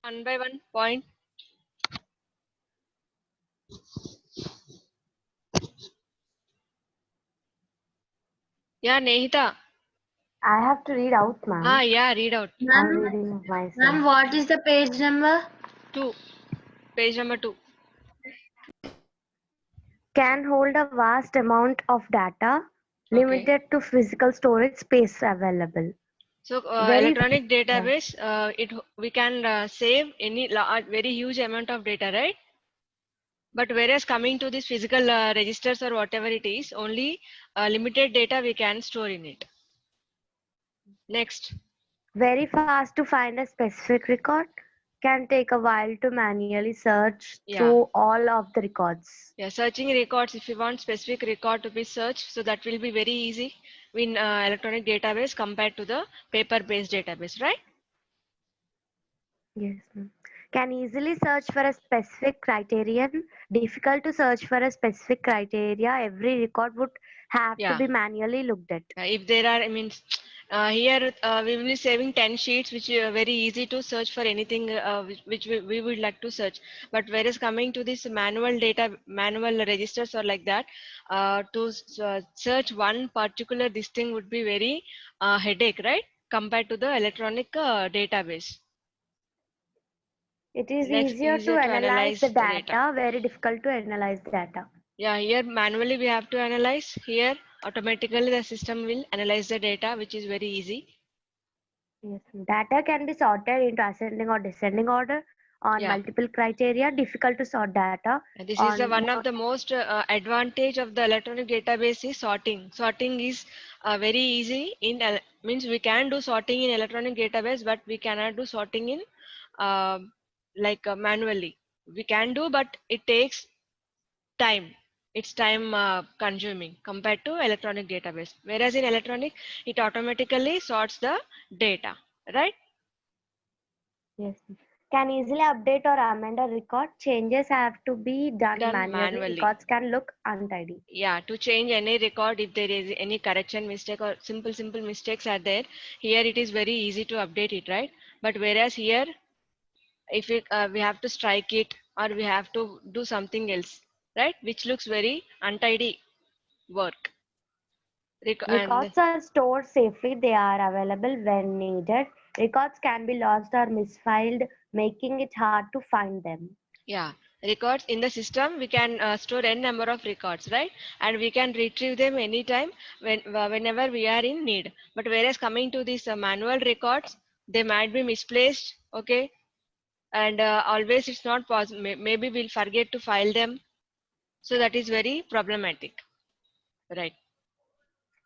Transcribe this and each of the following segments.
one by one point. Yeah, Nehita. I have to read out, ma'am. Yeah, read out. I'm Ma'am, reading myself. ma'am, what is the page number? 2. Page number 2. Can hold a vast amount of data, Okay. limited to physical storage space available. So Very, electronic yeah. database, we can save any very huge amount of data, right? But whereas coming to this physical registers or whatever it is, only limited data we can store in it. Next. Very fast to find a specific record. Can take a while to manually search Yeah. through all of the records. Yeah, searching records, if you want specific record to be searched, so that will be very easy in electronic database compared to the paper-based database, right? Yes, ma'am. Can easily search for a specific criterion. Difficult to search for a specific criteria. Every record would have to Yeah. be manually looked at. If there are, I mean, here we will be saving 10 sheets, which are very easy to search for anything which we would like to search. But whereas coming to this manual data, manual registers or like that, search one particular this thing would be very headache, right? Compared to the electronic database. It is Next, easier to easier to analyze the analyze the data. data, very difficult to analyze data. Yeah, here manually we have to analyze. Here automatically the system will analyze the data, which is very easy. Yes, data can be sorted into ascending or descending order on Yeah, multiple criteria. Difficult to sort data and this is the on one of more. the most advantage of the electronic database is sorting. Sorting is very easy in means we can do sorting in electronic database, but we cannot do sorting in uh, manually. We can do, but it takes time. It's time consuming compared to electronic database. Whereas in electronic, it automatically sorts the data, right? Yes, can easily update or amend a record. Changes have to be done Done manually. manually. Records can look untidy. Yeah, to change any record, if there is any correction mistake or simple mistakes are there, here it is very easy to update it, right? But whereas here, if we have to strike it or we have to do something else, right, which looks very untidy work. And Records are stored safely. They are available when needed. Records can be lost or misfiled, making it hard to find them. yeah, records in the system, we can store n number of records, right? And we can retrieve them anytime whenever we are in need. But whereas coming to these manual records, they might be misplaced, okay? And always it's not possible. Maybe we'll forget to file them. So that is very problematic, right?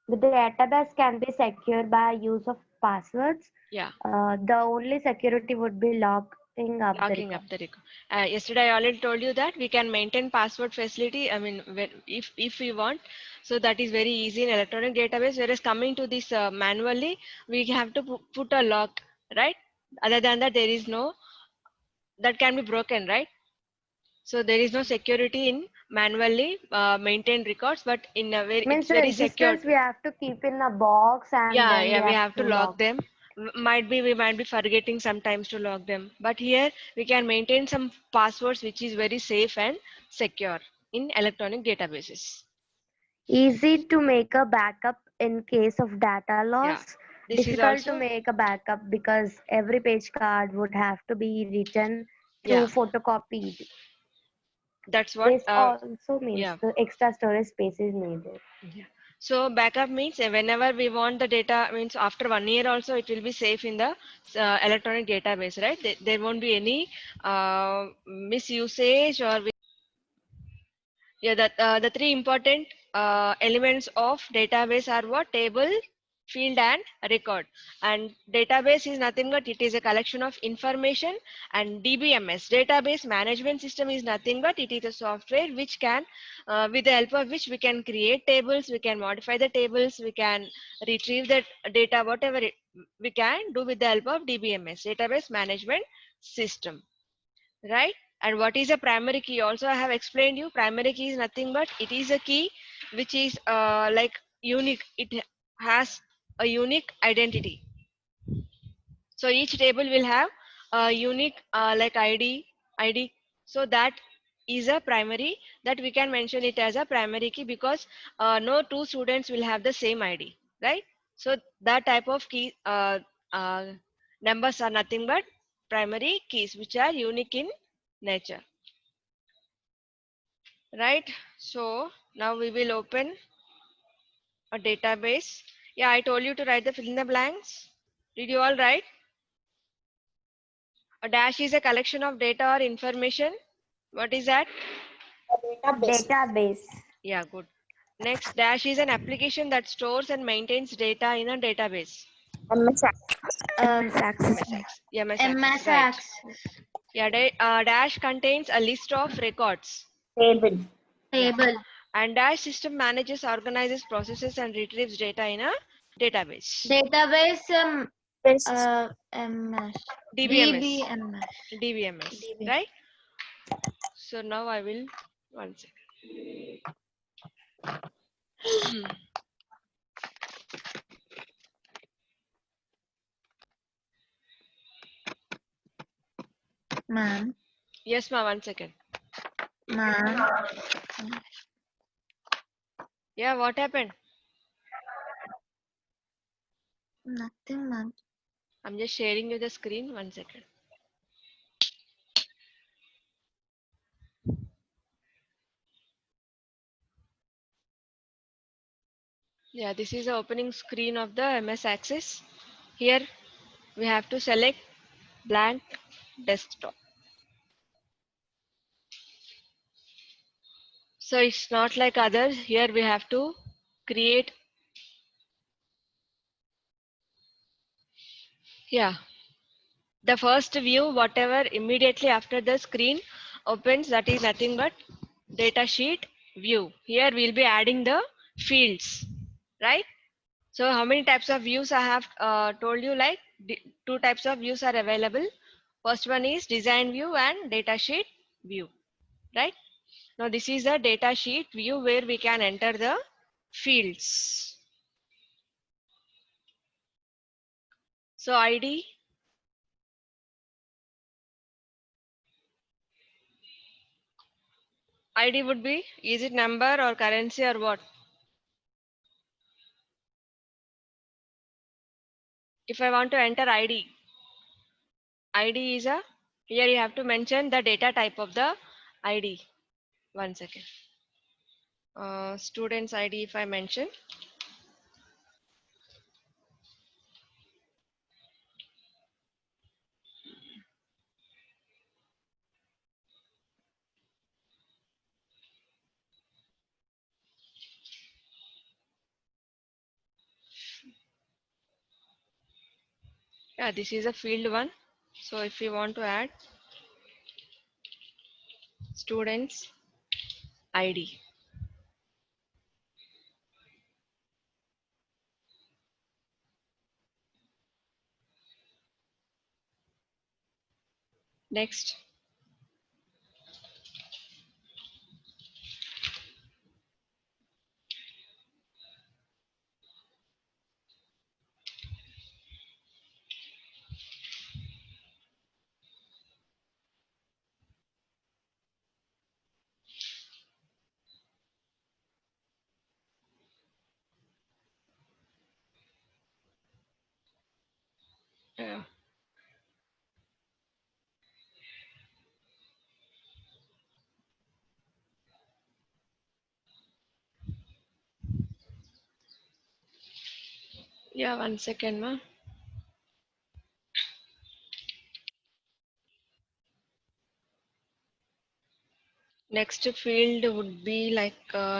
The database can be secured by use of passwords. Yeah. The only security would be locking up the Locking up records. the record. Yesterday I already told you that we can maintain password facility. I mean, if we want, so that is very easy in electronic database. Whereas coming to this manually, we have to put a lock, right? Other than that, there is no that can be broken, right? So there is no security in manually maintained records, but in a very Means it's the very secured. registers we have to keep in a box and Yeah, then we yeah, we have have to to lock lock. them. Might be we might be forgetting sometimes to lock them, but here we can maintain some passwords which is very safe and secure in electronic databases. Easy to make a backup in case of data Yeah, loss. this is Difficult to also, make a backup because every page card would have to be written to yeah, photocopied. that's what. This also means Yeah. the extra storage space is needed. Yeah. So backup means whenever we want the data, means after 1 year also it will be safe in the electronic database, right? There won't be any misusage or yeah, that the three important elements of database are what? Table, field, and record. And database is nothing but it is a collection of information. And DBMS, database management system, is nothing but it is a software which can, with the help of which we can create tables, we can modify the tables, we can retrieve the data, whatever we can do with the help of DBMS, database management system, right? And what is a primary key? Also, I have explained you. Primary key is nothing but it is a key which is like unique. It has a unique identity. So each table will have unique like ID. So that is a primary, that we can mention it as a primary key, because no two students will have the same ID, right? So that type of key numbers are nothing but primary keys, which are unique in nature, right? So now we will open a database. Yeah, I told you to write the fill in the blanks. Did you all write? A dash is a collection of data or information. What is that? Database. Yeah, good. Next, dash is an application that stores and maintains data in a database. MS Access. MSX. Yeah, MS MSX, right. Access. Yeah, dash contains a list of records. Table. Yeah. Table. And dash system manages, organizes, processes, and retrieves data in a database. Database Yes. MS. DBMS. DBMS. DBMS, DB. right? So now I will, one second. Ma'am. Yes, ma, one second. Ma'am. Yeah, what happened? Nothing, ma'am. I'm just sharing you the screen. One second. Yeah, this is the opening screen of the MS Access. Here we have to select blank desktop. So it's not like others. Here we have to create. Yeah, the first view, whatever immediately after the screen opens, that is nothing but data sheet view. Here we'll be adding the fields, right? So how many types of views I have told you, like two types of views are available. First one is design view and data sheet view, right? Now this is the data sheet view where we can enter the fields. So ID would be, is it number or currency or what? If I want to enter ID is a, here you have to mention the data type of the ID. One second. Student's ID if I mention. Yeah, this is a field one. So if we want to add student's ID. Next. Yeah. Yeah, one second, ma. Next field would be like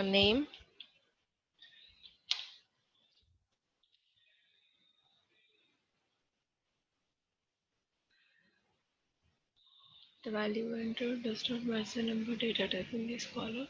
name. The value entered does not match the number data type in this column.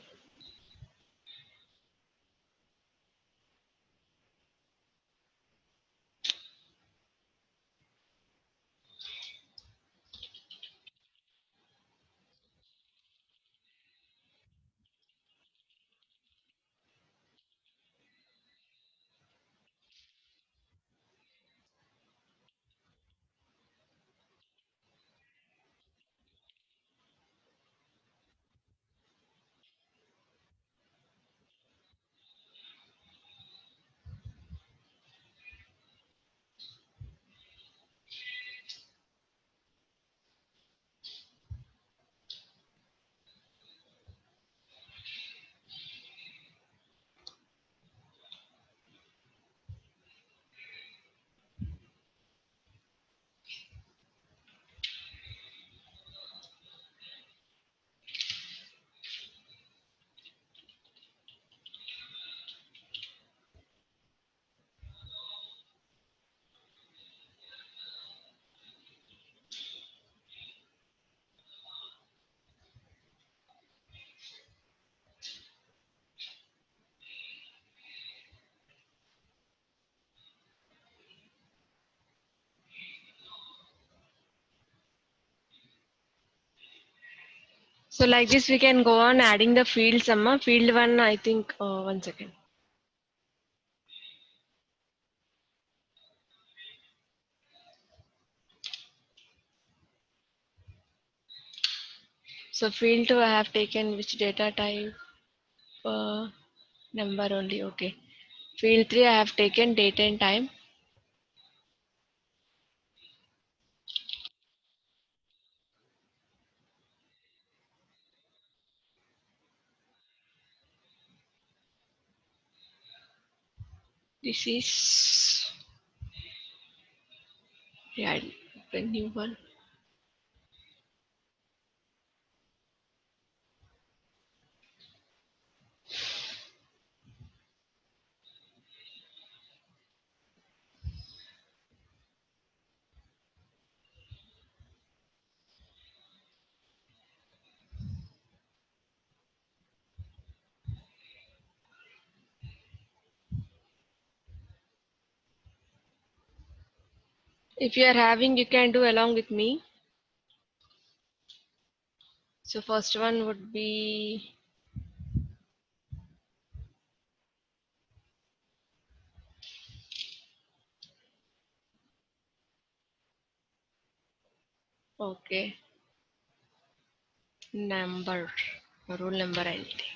So like this, we can go on adding the fields. Amma. Field 1, I think, 1 second. So field 2, I have taken which data type? Number only, okay. Field 3, I have taken date and time. This is, yeah, the new one. If you are having, you can do along with me. So first one would be, okay, number, rule number I'll take.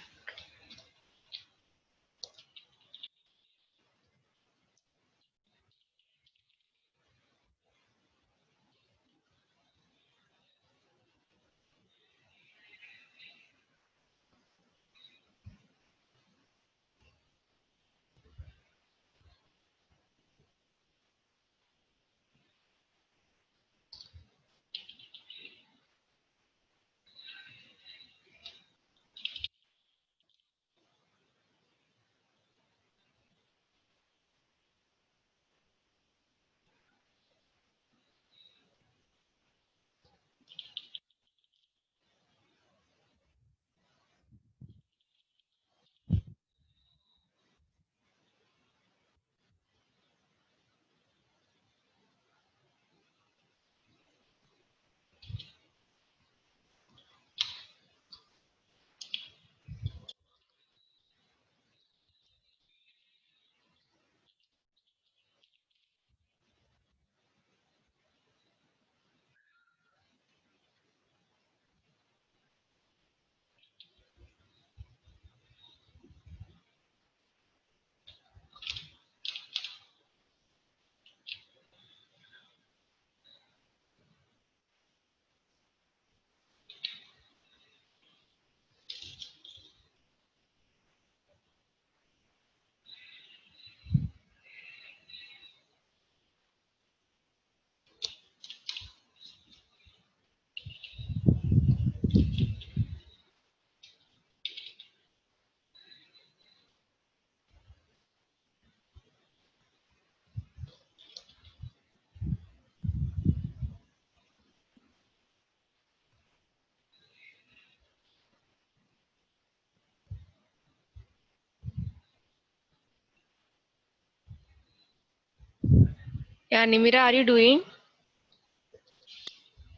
Yeah, Nimira, are you doing?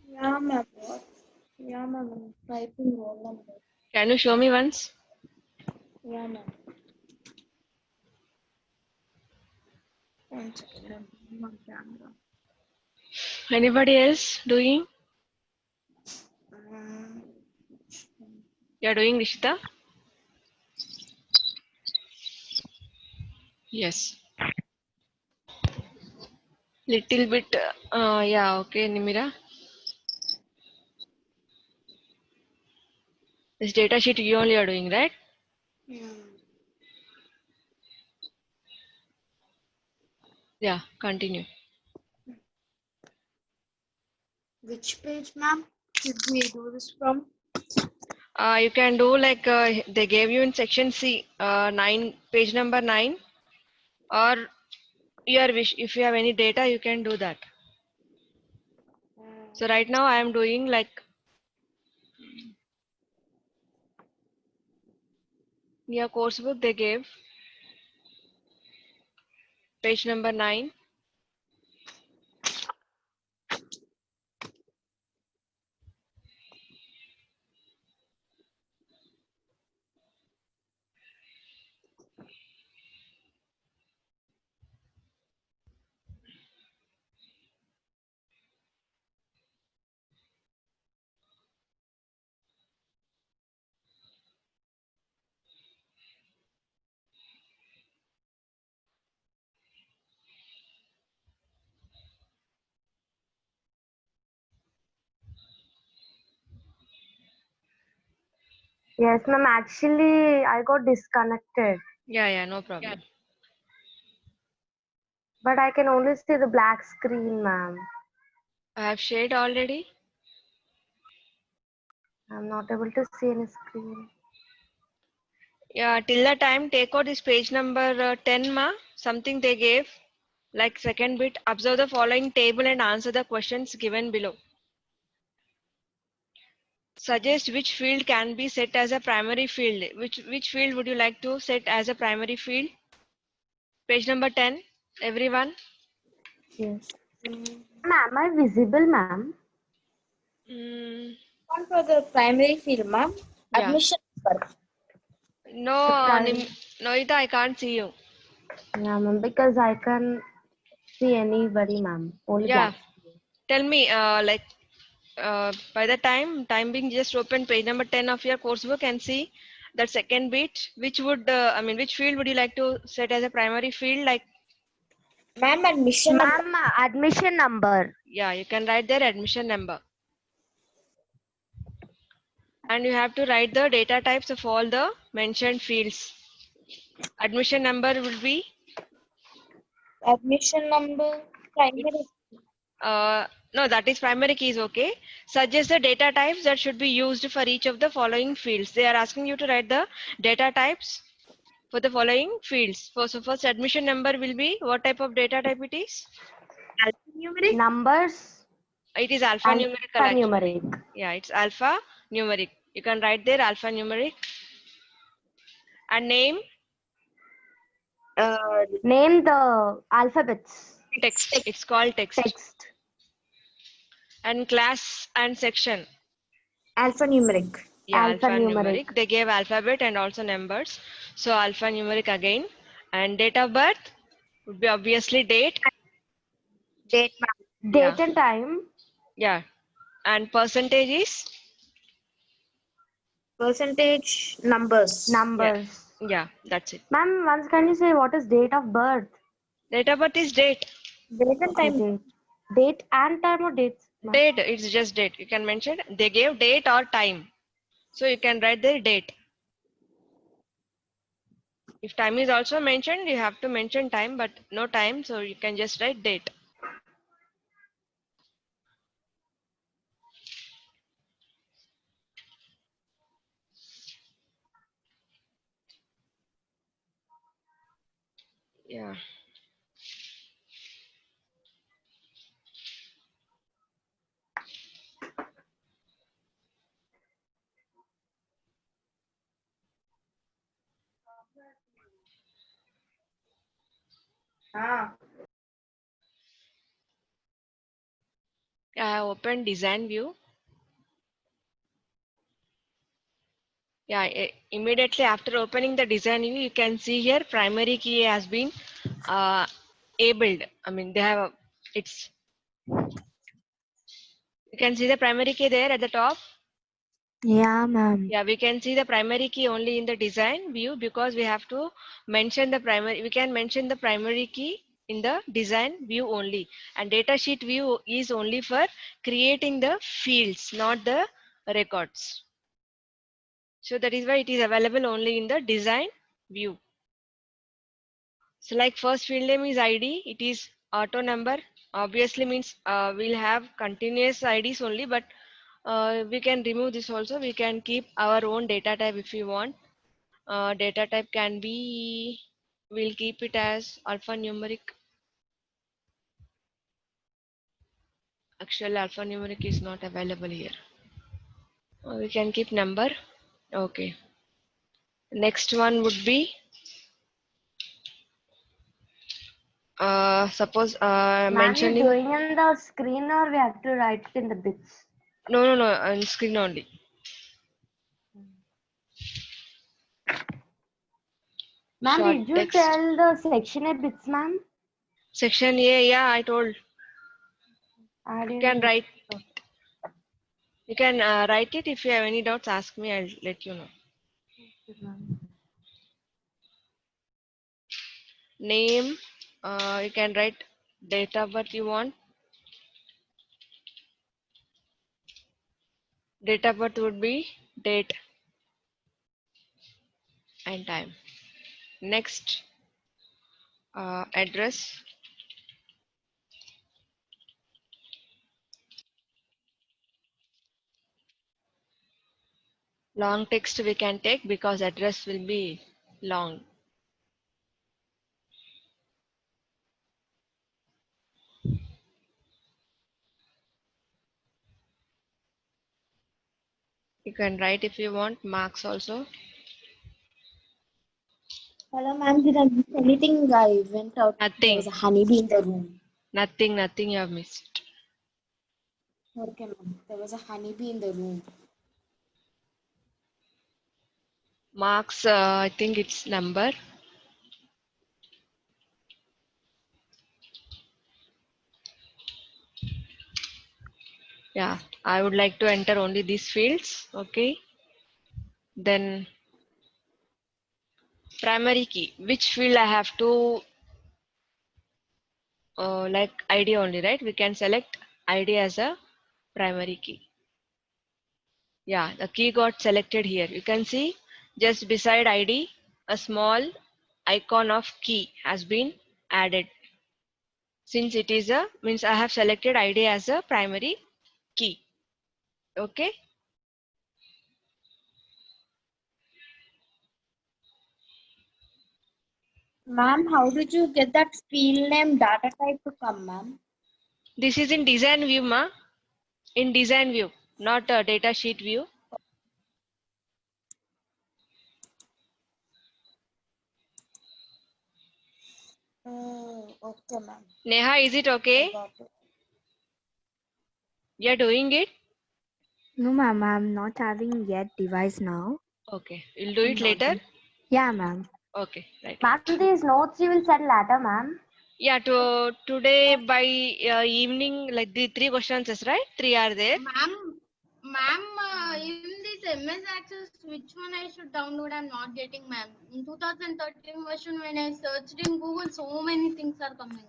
Yeah, ma'am. What? Yeah, ma'am. I'm typing roll number. Can you show me once? Yeah, ma'am. One second. I'm on camera. Anybody else doing? Um, You're doing, Rishita? Yes. Little bit, yeah, okay, Nimira. This data sheet you only are doing, right? yeah. Yeah, continue. Which page, ma'am? Should we do this from? You can do like they gave you in section C, 9, page number 9, or your wish. If you have any data, you can do that. So right now I am doing like your course book they gave, page number 9. Yes, ma'am. Actually, I got disconnected, Yeah, no problem. but I can only see the black screen, ma'am. I have shared already. I'm not able to see any screen. Yeah, till the time take out this page number 10 ma, something they gave like second bit. Observe the following table and answer the questions given below. Suggest which field can be set as a primary field. Which field would you like to set as a primary field? Page number 10, everyone. Yes. Ma'am, am I visible, ma'am? Mm, One for the primary field, ma'am. yeah. Admission number. No, Prime. Noita, I can't see you. Yeah, ma'am. Because I can see anybody, ma'am. Only Yeah. black screen. Tell me, by the time being, just open page number 10 of your course book and see that second bit. Which field would you like to set as a primary field? Like, Ma'am, admission number. Ma'am, admission number. yeah, you can write their admission number. And you have to write the data types of all the mentioned fields. Admission number will be, Admission number. Primary. it's, no, that is primary keys, okay. Suggest the data types that should be used for each of the following fields. They are asking you to write the data types for the following fields. So first admission number will be, what type of data type it is? Alphanumeric. Numbers. It is alphanumerical actually. Alphanumeric. Yeah, it's alpha numeric. You can write there alphanumeric. And name, Name the alphabets. text. It's called text. Text. And class and section. Alphanumeric. Yeah, Alphanumeric. alphanumeric. They gave alphabet and also numbers. So alphanumeric again. And date of birth would be obviously date. Date, ma'am. Yeah, Date and time. yeah. And percentage is, Percentage numbers. yeah, Numbers. yeah. That's it. Ma'am, once can you say what is date of birth? Date of birth is date. Date and Okay, time. date. Date and time or dates? ma'am? Date. It's just date. You can mention. They gave date or time. So you can write the date. If time is also mentioned, you have to mention time, but no time, so you can just write date. Yeah. Ah. I have opened design view. Yeah, immediately after opening the design view, you can see here primary key has been abled. I mean, they have it's, you can see the primary key there at the top. Yeah, ma'am. Yeah, we can see the primary key only in the design view because we have to mention the primary. We can mention the primary key in the design view only. And datasheet view is only for creating the fields, not the records. So that is why it is available only in the design view. So like first field name is ID, it is auto number. Obviously means we'll have continuous IDs only, but we can remove this also. We can keep our own data type if you want. Data type can be, we'll keep it as alphanumeric. Actually alphanumeric is not available here. We can keep number. Okay. Next one would be, suppose Ma'am, you're mentioning, doing in the screen or we have to write it in the bits? no, on screen only. Ma'am, Short did you text. tell the section A bits, ma'am? Section A, yeah, I told. I You didn't can get write. You can write it. If you have any doubts, ask me. I'll let you know. it, ma'am. Name. You can write date of birth you want. Date of birth would be date. and time. Next, address. Long text we can take because address will be long. You can write if you want, marks also. Hello, ma'am. Did I miss anything? I went out. There Nothing, was a honeybee in the room. nothing you have missed. Okay, ma'am. There was a honeybee in the room. Marks, I think it's number. Yeah, I would like to enter only these fields. Okay. Then primary key. Which field I have to like ID only, right? We can select ID as a primary key. Yeah, the key got selected here. You can see just beside ID, a small icon of key has been added. Since it is a means I have selected ID as a primary key. Okay. Ma'am, how did you get that field name data type to come, ma'am? This is in design view, ma. In design view, not a data sheet view. Oh, okay, ma'am. Neha, is it I okay? got it. You're doing it? No, ma'am, I'm not having yet device now. Okay, we'll do I'm it not later. done. Yeah, ma'am. Okay, right. Ma'am, these notes you will send later, ma'am. Yeah, today by evening, like the 3 questions, is right? 3 are there. Ma'am, in this MS Access, which one I should download? I'm not getting, ma'am. In 2013 version, when I searched in Google, so many things are coming.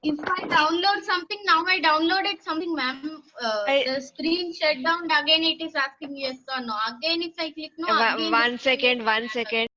If I download something, now I downloaded something, ma'am. The screen shut down again. It is asking yes or no. Again, if I click no, again. One second, 1 second.